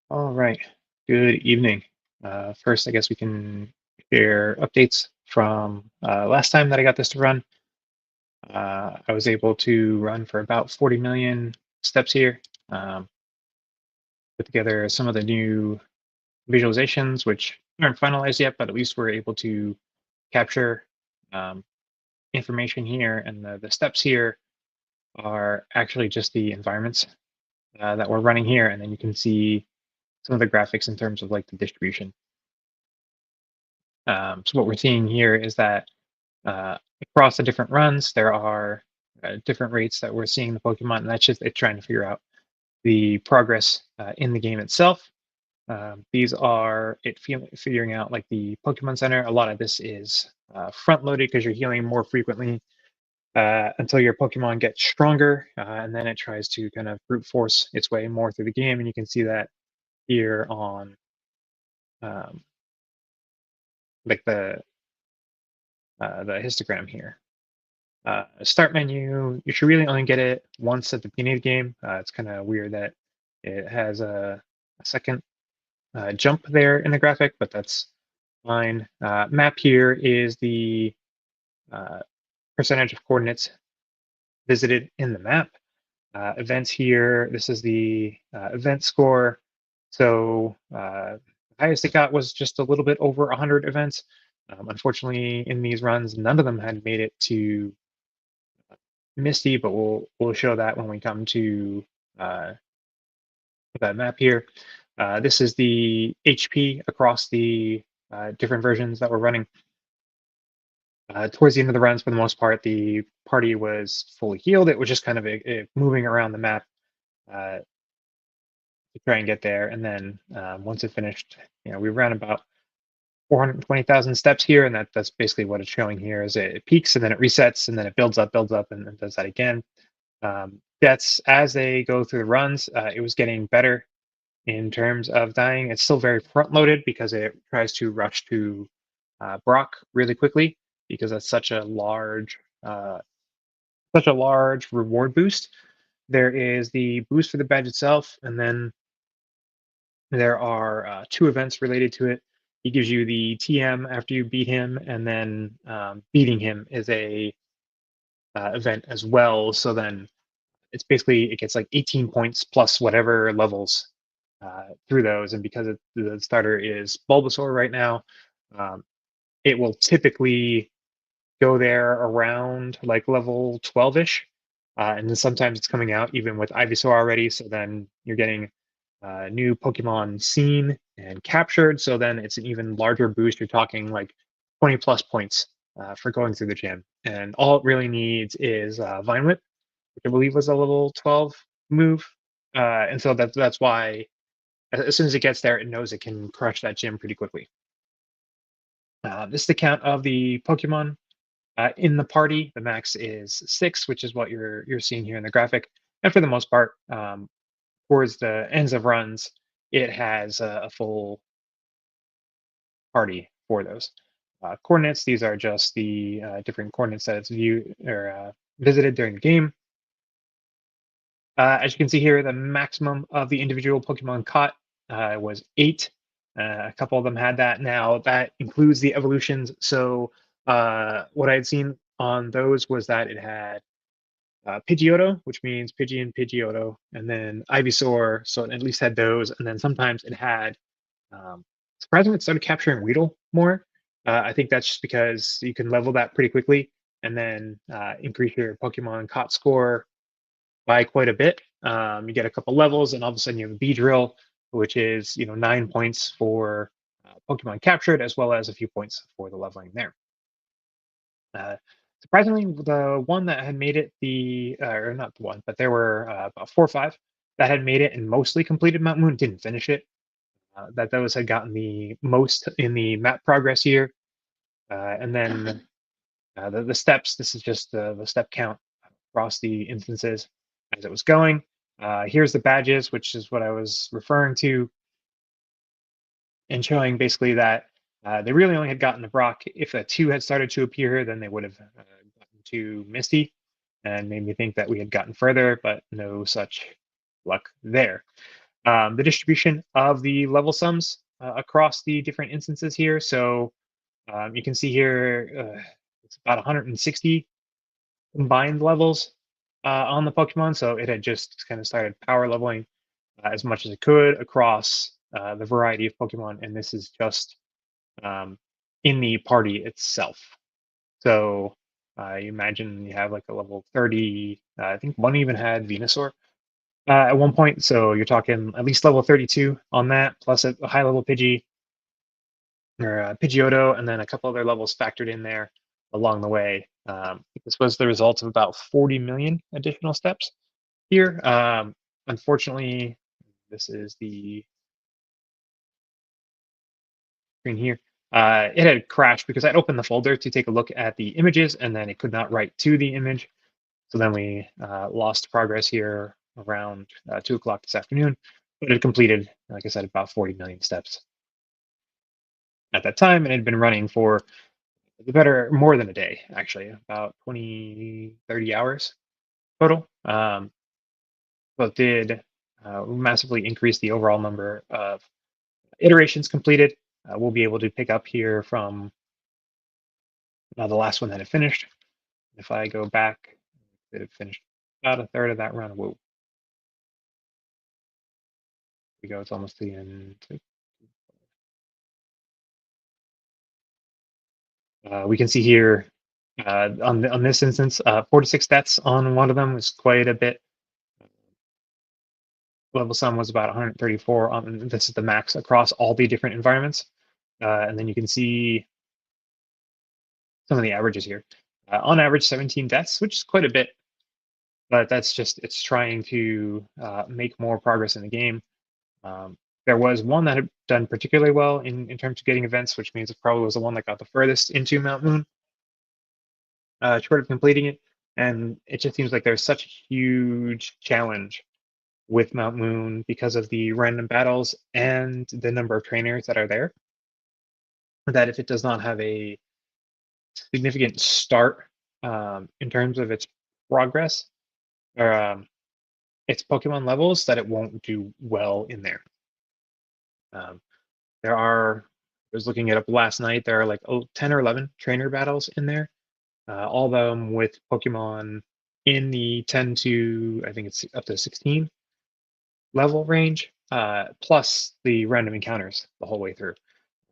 All right. Good evening. First, I guess we can share updates from last time that I got this to run. I was able to run for about 40 million steps here. Um, Put together some of the new visualizations, which aren't finalized yet, but at least we're able to capture um, information here. And the steps here are actually just the environments that we're running here. And then you can see some of the graphics in terms of like the distribution. So what we're seeing here is that across the different runs, there are different rates that we're seeing the Pokemon, and that's just it trying to figure out the progress in the game itself. These are figuring out like the Pokemon Center. A lot of this is front loaded because you're healing more frequently until your Pokemon gets stronger, and then it tries to kind of brute force its way more through the game, and you can see that here on um, like the histogram here. Start menu, you should really only get it once at the beginning of the game. It's kind of weird that it has a second jump there in the graphic, but that's fine. Map here is the uh, percentage of coordinates visited in the map. Events here, this is the event score. So the highest it got was just a little bit over 100 events. Unfortunately, in these runs, none of them had made it to Misty, but we'll show that when we come to uh, that map here. This is the HP across the different versions that we're running. Towards the end of the runs, for the most part, the party was fully healed. It was just kind of moving around the map to try and get there. And then once it finished, we ran about 420,000 steps here, and that's basically what it's showing here. Is it peaks and then it resets and then it builds up, and then does that again. That's as they go through the runs, it was getting better in terms of dying. It's still very front loaded because it tries to rush to Brock really quickly because that's such a large reward boost. There is the boost for the badge itself, and then there are two events related to it. He gives you the TM after you beat him, and then beating him is a event as well. So then it's basically it gets like 18 points plus whatever levels through those. And because the starter is Bulbasaur right now, um, it will typically go there around like level 12-ish. And then sometimes it's coming out even with Ivysaur already. So then you're getting new Pokemon seen and captured. So then it's an even larger boost. You're talking like 20 plus points for going through the gym. And all it really needs is Vine Whip, which I believe was a level 12 move. And so that's why as soon as it gets there, it knows it can crush that gym pretty quickly. This is the count of the Pokemon in the party. The max is 6, which is what you're seeing here in the graphic. And for the most part, towards the ends of runs, it has a full party for those. Coordinates, these are just the different coordinates that it's viewed or visited during the game. As you can see here, the maximum of the individual Pokemon caught was 8. A couple of them had that. Now that includes the evolutions. So what I had seen on those was that it had Pidgeotto, which means Pidgey Pidgeotto, and then Ivysaur. So it at least had those. And then sometimes it had, surprisingly, it started capturing Weedle more. I think that's just because you can level that pretty quickly and then increase your Pokemon caught score by quite a bit. You get a couple levels, and all of a sudden you have a Beedrill, which is 9 points for Pokemon captured, as well as a few points for the leveling there. Surprisingly, the one that had made it or not the one, but there were about 4 or 5 that had made it and mostly completed Mount Moon, didn't finish it. That those had gotten the most in the map progress here. And then the steps, this is just the step count across the instances as it was going. Here's the badges, which is what I was referring to, and showing basically that they really only had gotten the Brock. If a 2 had started to appear, then they would have gotten to Misty, and made me think that we had gotten further, but no such luck there. the distribution of the level sums across the different instances here. So you can see here it's about 160 combined levels on the Pokemon. So it had just kind of started power leveling as much as it could across the variety of Pokemon. And this is just in the party itself. So you imagine you have like a level 30, I think one even had Venusaur at one point. So you're talking at least level 32 on that, plus a high level Pidgey or Pidgeotto, and then a couple other levels factored in there along the way. This was the result of about 40 million additional steps here. Unfortunately, this is the screen here. It had crashed because I opened the folder to take a look at the images, and then it could not write to the image. So then we lost progress here around 2 o'clock this afternoon, but it completed, like I said, about 40 million steps at that time, and it had been running for more than a day, actually, about 20, 30 hours total. But did massively increase the overall number of iterations completed. We'll be able to pick up here from the last one that had finished. If I go back, it had finished about a third of that run. Whoa. Here we go, it's almost the end. We can see here on this instance, 46 deaths on one of them was quite a bit. Level sum was about 134 on this is the max across all the different environments. And then you can see some of the averages here. On average, 17 deaths, which is quite a bit, but that's just it's trying to make more progress in the game. There was one that had done particularly well in terms of getting events, which means it probably was the one that got the furthest into Mount Moon, short of completing it. And it just seems like there's such a huge challenge with Mount Moon because of the random battles and the number of trainers that are there, that if it does not have a significant start in terms of its progress or its Pokemon levels, that it won't do well in there. There are, I was looking it up last night, there are like 10 or 11 trainer battles in there, all of them with Pokemon in the 10 to, I think it's up to 16 level range, plus the random encounters the whole way through.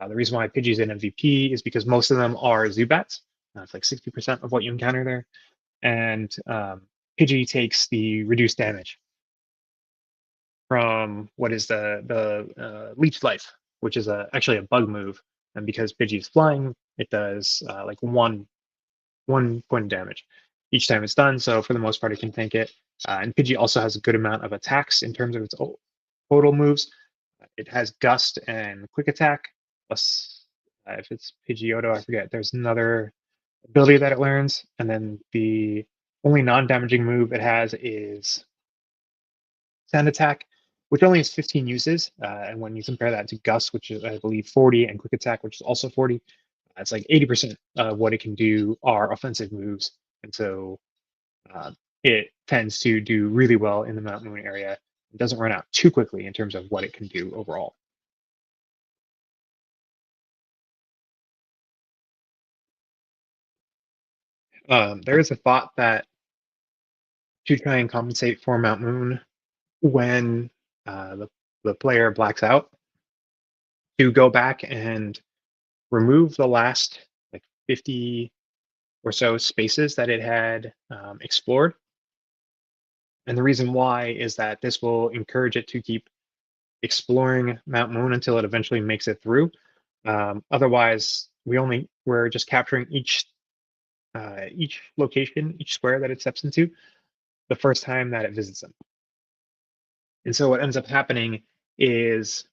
The reason why Pidgey's an MVP is because most of them are Zubats. It's like 60% of what you encounter there. And Pidgey takes the reduced damage from what is the Leech Life, which is actually a bug move. And because Pidgey is flying, it does like one point of damage each time it's done. So for the most part, it can tank it. And Pidgey also has a good amount of attacks in terms of its total moves. It has Gust and Quick Attack, plus if it's Pidgeotto, I forget, there's another ability that it learns. And then the only non-damaging move it has is Sand Attack, which only has 15 uses. And when you compare that to Gust, which is, I believe, 40, and Quick Attack, which is also 40, it's like 80% of what it can do are offensive moves. And so it tends to do really well in the Mount Moon area. It doesn't run out too quickly in terms of what it can do overall. There is a thought that to try and compensate for Mount Moon when the player blacks out, to go back and remove the last like 50 or so spaces that it had explored. And the reason why is that this will encourage it to keep exploring Mount Moon until it eventually makes it through. Otherwise, we're just capturing each location, each square that it steps into, the first time that it visits them. And so what ends up happening is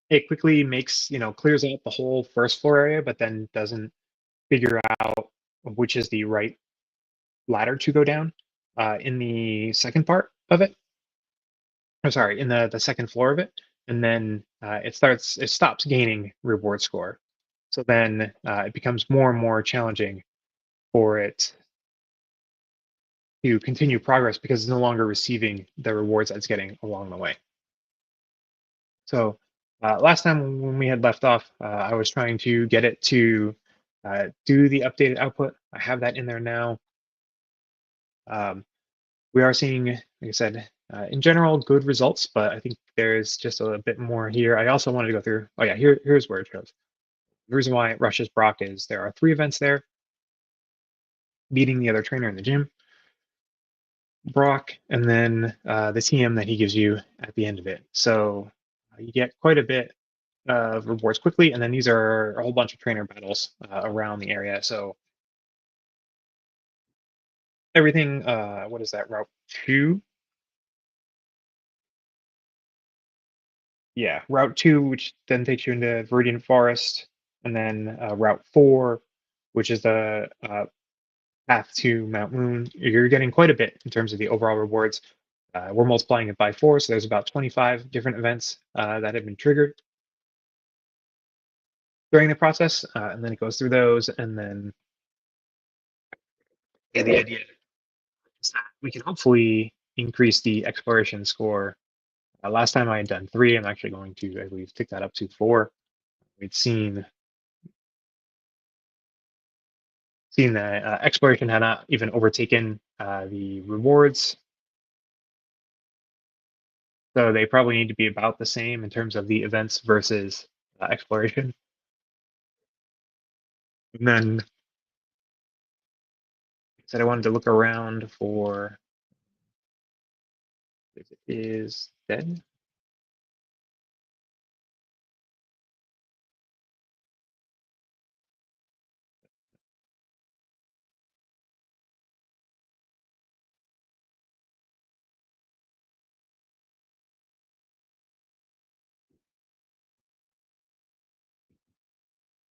it quickly clears out the whole first floor area, but then doesn't figure out which is the right ladder to go down in the second part of it. I'm sorry, in the second floor of it, and then it stops gaining reward score. So then it becomes more and more challenging for it to continue progress because it's no longer receiving the rewards that it's getting along the way. So last time when we had left off, I was trying to get it to do the updated output. I have that in there now. Um, we are seeing, like I said, in general, good results, but I think there's just a bit more here. I also wanted to go through, oh yeah, here's where it shows. The reason why it rushes Brock is there are 3 events there: beating the other trainer in the gym, Brock, and then the TM that he gives you at the end of it. So you get quite a bit of rewards quickly, and then these are a whole bunch of trainer battles around the area. So everything, what is that, Route 2? Yeah, Route 2, which then takes you into Viridian Forest, and then Route 4, which is the path to Mount Moon. You're getting quite a bit in terms of the overall rewards. We're multiplying it by 4, so there's about 25 different events that have been triggered during the process, and then it goes through those, and then the idea is that we can hopefully increase the exploration score. Last time I had done 3. I'm actually going to, I believe, tick that up to 4. We'd seen that exploration had not even overtaken the rewards, so they probably need to be about the same in terms of the events versus exploration. And then I said I wanted to look around for if it is dead.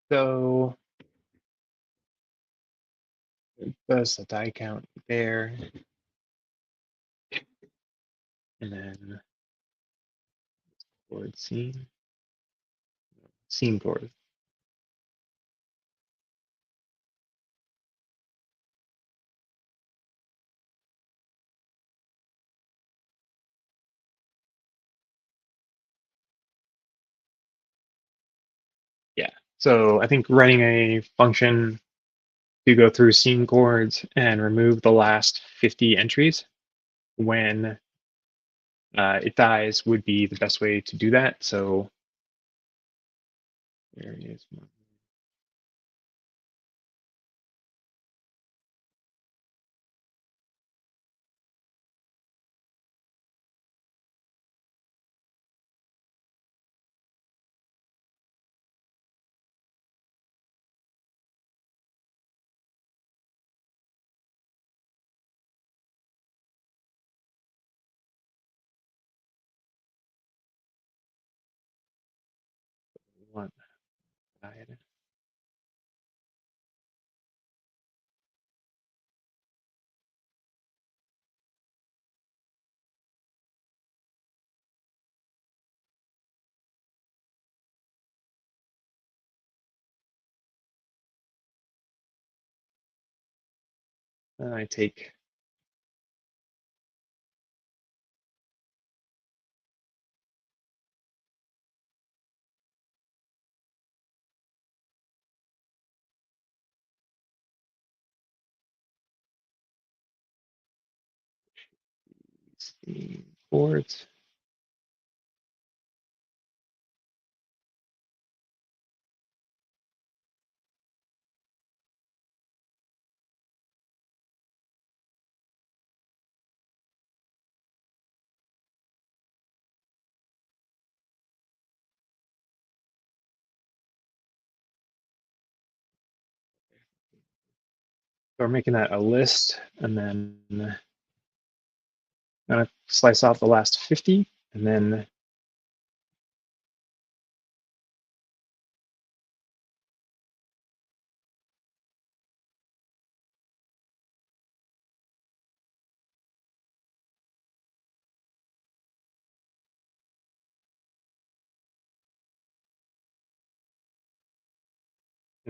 So there's the die count there, and then board scene board. Yeah. So I think writing a function to go through scene chords and remove the last 50 entries when it dies would be the best way to do that. So there is one. One died. And I take scene chords. So we're making that a list, and then I'm gonna slice off the last 50, and then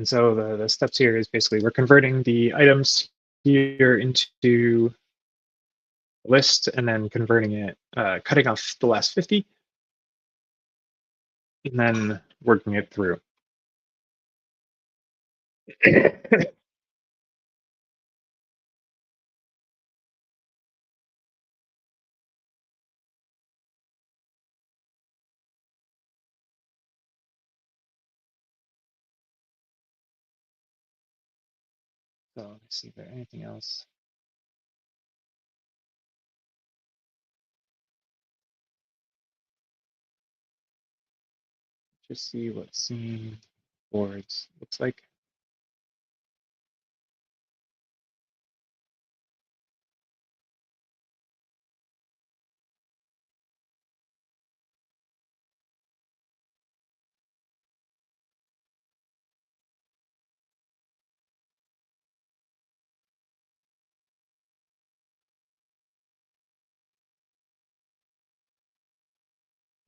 so the steps here is basically we're converting the items here into a list, and then converting it, cutting off the last 50, and then working it through. So let's see if there's anything else. Just see what scene boards looks like.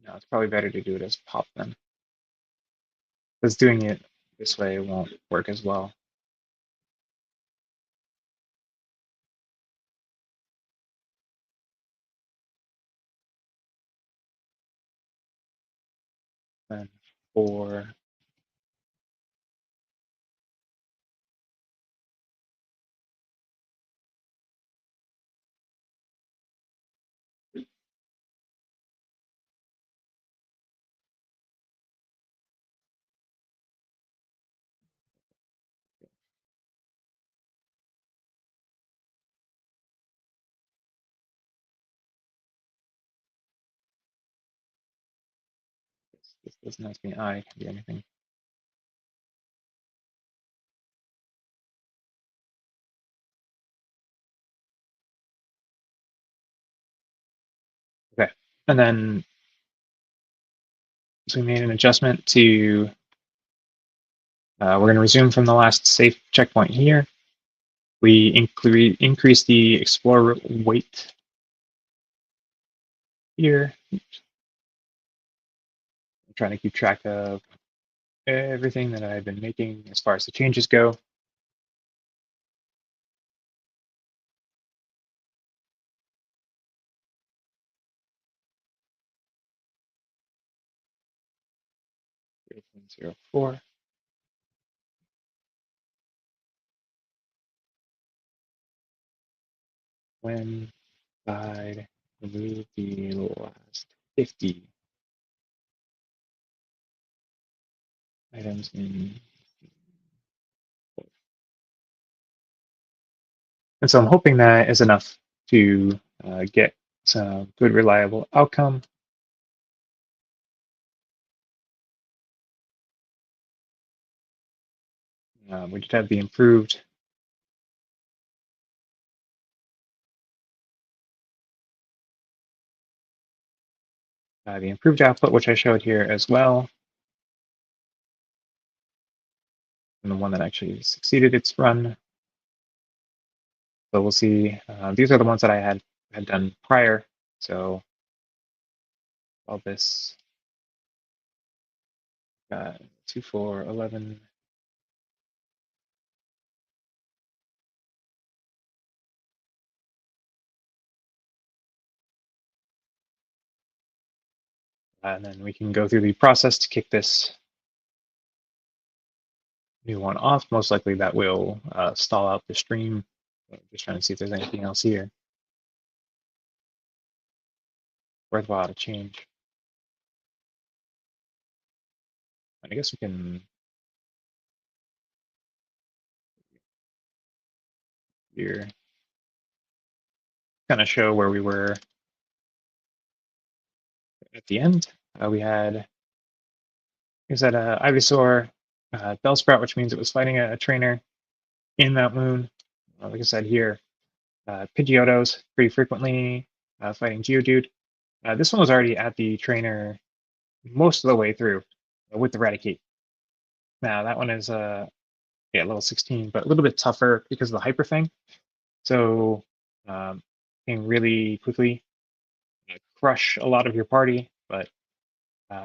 No, it's probably better to do it as pop then, because doing it this way won't work as well. Then for this doesn't have to be I, it can be anything. Okay, and then so we made an adjustment to, we're going to resume from the last safe checkpoint here. We increase the Explorer weight here. I'm trying to keep track of everything that I've been making as far as the changes go. Zero four. When I remove the last 50 items in. And so I'm hoping that is enough to get some good, reliable outcome. We did have the improved output, which I showed here as well, and the one that actually succeeded its run. So we'll see. These are the ones that I had done prior. So all this 2, 4, 11. And then we can go through the process to kick this new one off. Most likely that will stall out the stream. Just trying to see if there's anything else here worthwhile to change. I guess we can here kind of show where we were at the end. We had Ivysaur Bellsprout, which means it was fighting a trainer in Mount Moon. Like I said here, Pidgeottos pretty frequently fighting Geodude. This one was already at the trainer most of the way through with Eradicate. Now that one is level 16, but a little bit tougher because of the Hyper Fang. So can really quickly crush a lot of your party, but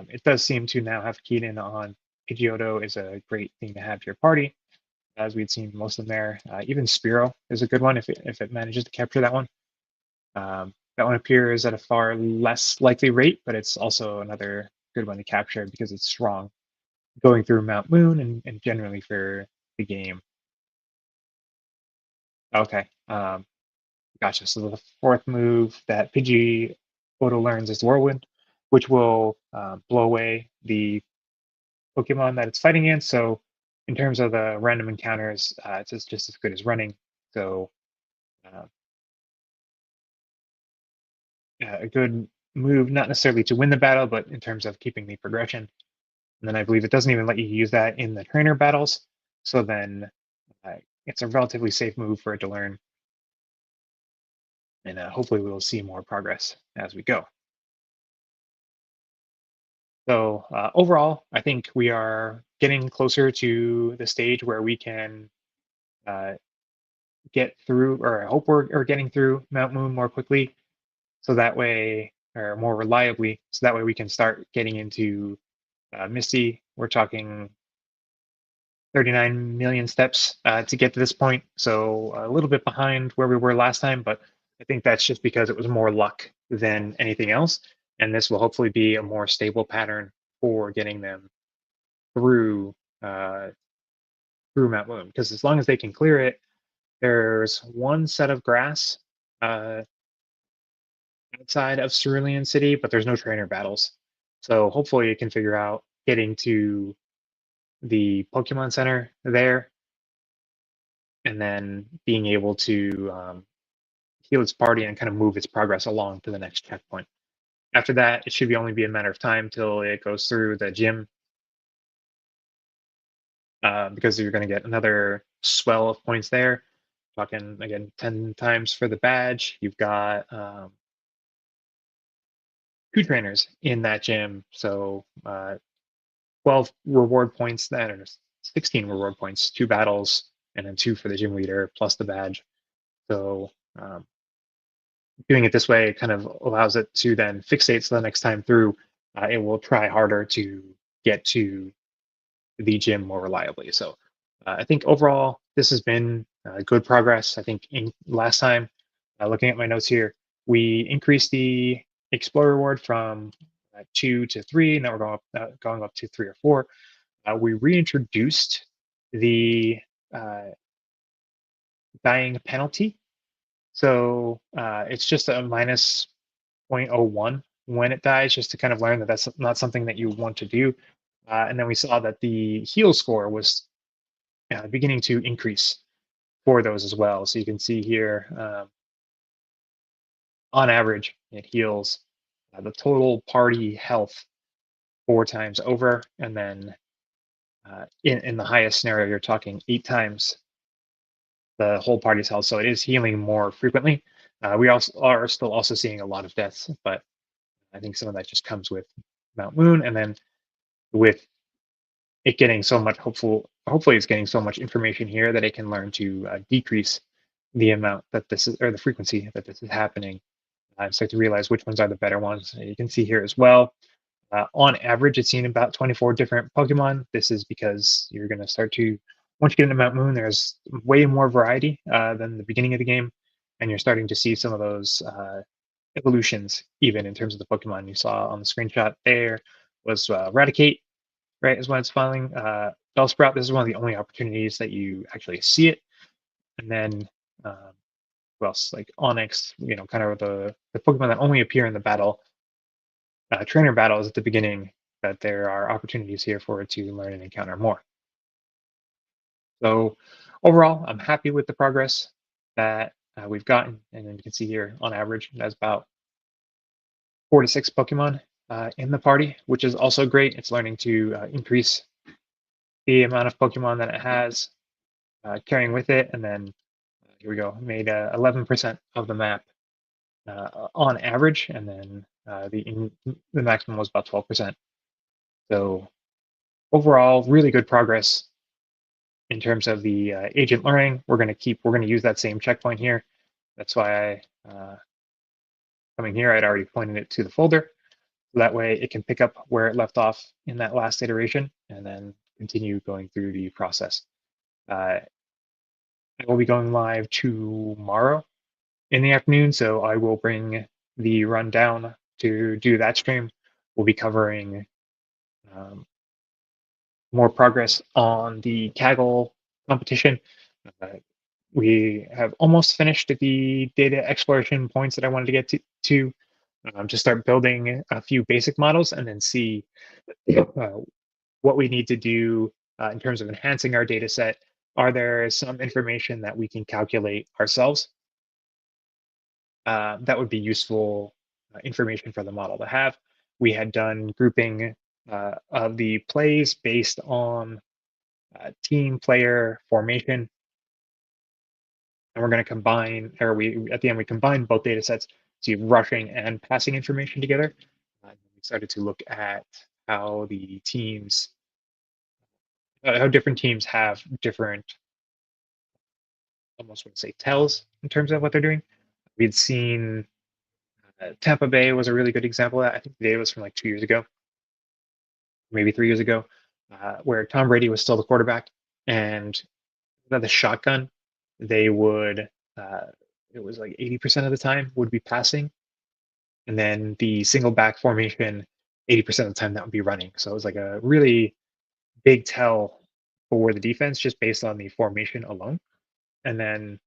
it does seem to now have keyed in on Pidgeotto is a great thing to have to your party, as we'd seen most of them there. Even Spearow is a good one if it manages to capture that one. That one appears at a far less likely rate, but it's also another good one to capture because it's strong going through Mount Moon and generally for the game. Okay, gotcha. So the fourth move that Pidgey auto learns is Whirlwind, which will blow away the Pokemon that it's fighting against. So in terms of the random encounters, it's just as good as running. So uh, a good move, not necessarily to win the battle, but in terms of keeping the progression. And then I believe it doesn't even let you use that in the trainer battles. So then it's a relatively safe move for it to learn. And hopefully we'll see more progress as we go. So overall, I think we are getting closer to the stage where we can uh, get through, or I hope we're getting through Mount Moon more quickly. So that way, or more reliably, so that way we can start getting into Misty. We're talking 39 million steps to get to this point. So a little bit behind where we were last time, but I think that's just because it was more luck than anything else. And this will hopefully be a more stable pattern for getting them through through Mount Moon. Because as long as they can clear it, there's one set of grass uh, outside of Cerulean City, but there's no trainer battles. So hopefully it can figure out getting to the Pokemon Center there and then being able to heal its party and kind of move its progress along to the next checkpoint. After that, it should only be a matter of time till it goes through the gym because you're going to get another swell of points there. Talking again 10 times for the badge. You've got 2 trainers in that gym, so 12 reward points. That or 16 reward points, 2 battles, and then 2 for the gym leader plus the badge. So doing it this way kind of allows it to then fixate. So the next time through, it will try harder to get to the gym more reliably. So I think overall this has been good progress. I think in last time, looking at my notes here, we increased the Explorer reward from 2 to 3. Now we're going up to 3 or 4. We reintroduced the dying penalty. So it's just a minus 0.01 when it dies, just to kind of learn that that's not something that you want to do. And then we saw that the heal score was beginning to increase for those as well. So you can see here, on average, it heals the total party health 4 times over. And then in the highest scenario, you're talking 8 times the whole party's health. So it is healing more frequently. We also are still also seeing a lot of deaths, but I think some of that just comes with Mount Moon, and then with it getting so much, hopefully it's getting so much information here that it can learn to decrease the amount that this is, or the frequency that this is happening. Start to realize which ones are the better ones. You can see here as well. On average, it's seen about 24 different Pokemon. This is because you're going to start to, once you get into Mount Moon, there's way more variety than the beginning of the game, and you're starting to see some of those evolutions, even in terms of the Pokemon you saw on the screenshot. There was Raticate, right, is when it's filing. Bellsprout, this is one of the only opportunities that you actually see it. And then who else? Like Onyx, kind of the Pokemon that only appear in the battle, trainer battles at the beginning, that there are opportunities here for it to learn and encounter more. So overall, I'm happy with the progress that we've gotten. And then you can see here, on average, that's about 4 to 6 Pokemon in the party, which is also great. It's learning to increase the amount of Pokemon that it has carrying with it. And then here we go, made 11% of the map on average, and then the maximum was about 12%. So overall, really good progress in terms of the agent learning. We're going to use that same checkpoint here. That's why coming here, I'd already pointed it to the folder. So that way it can pick up where it left off in that last iteration and then continue going through the process. I will be going live tomorrow in the afternoon, so I will bring the rundown to do that stream. We'll be covering more progress on the Kaggle competition. Uh, we have almost finished the data exploration points that I wanted to get to start building a few basic models and then see uh, what we need to do in terms of enhancing our data set. Are there some information that we can calculate ourselves that would be useful information for the model to have? We had done grouping of the plays based on team player formation, and we're going to combine, or we at the end we combined both data sets to rushing and passing information together. We started to look at how the teams, how different teams have different, almost would say tells in terms of what they're doing. We'd seen Tampa Bay was a really good example of that. I think the data was from like 2 years ago, maybe 3 years ago, where Tom Brady was still the quarterback, and the shotgun, they would, it was like 80% of the time would be passing. And then the single back formation, 80% of the time that would be running. So it was like a really big tell for the defense just based on the formation alone. And then,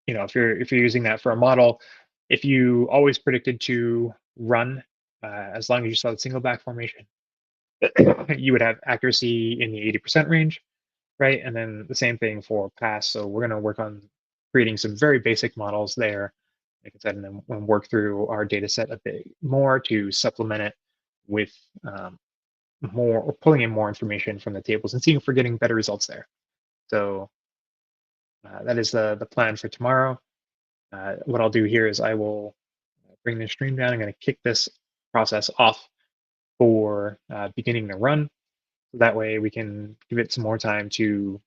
if you're using that for a model, if you always predicted to run, as long as you saw the single back formation, you would have accuracy in the 80% range, right? And then the same thing for pass. So we're going to work on creating some very basic models there, like I said, and then we'll work through our data set a bit more to supplement it with more, or pulling in more information from the tables and seeing if we're getting better results there. So that is the plan for tomorrow. What I'll do here is I will bring the stream down. I'm going to kick this process off for beginning the run. So that way we can give it some more time to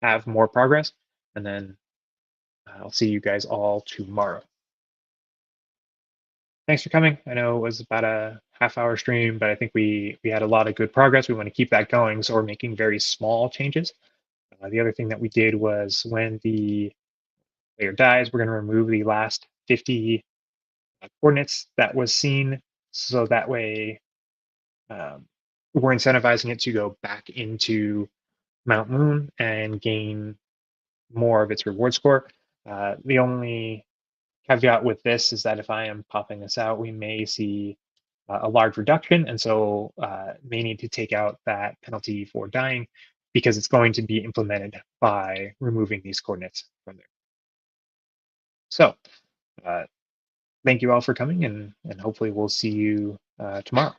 have more progress. And then I'll see you guys all tomorrow. Thanks for coming. I know it was about a half-hour stream, but I think we had a lot of good progress. We want to keep that going, so we're making very small changes. The other thing that we did was when the player dies, we're going to remove the last 50 coordinates that was seen, so that way we're incentivizing it to go back into Mount Moon and gain more of its reward score. The only caveat with this is that if I am popping this out, we may see a large reduction, and so may need to take out that penalty for dying because it's going to be implemented by removing these coordinates from there. So thank you all for coming, and hopefully we'll see you tomorrow.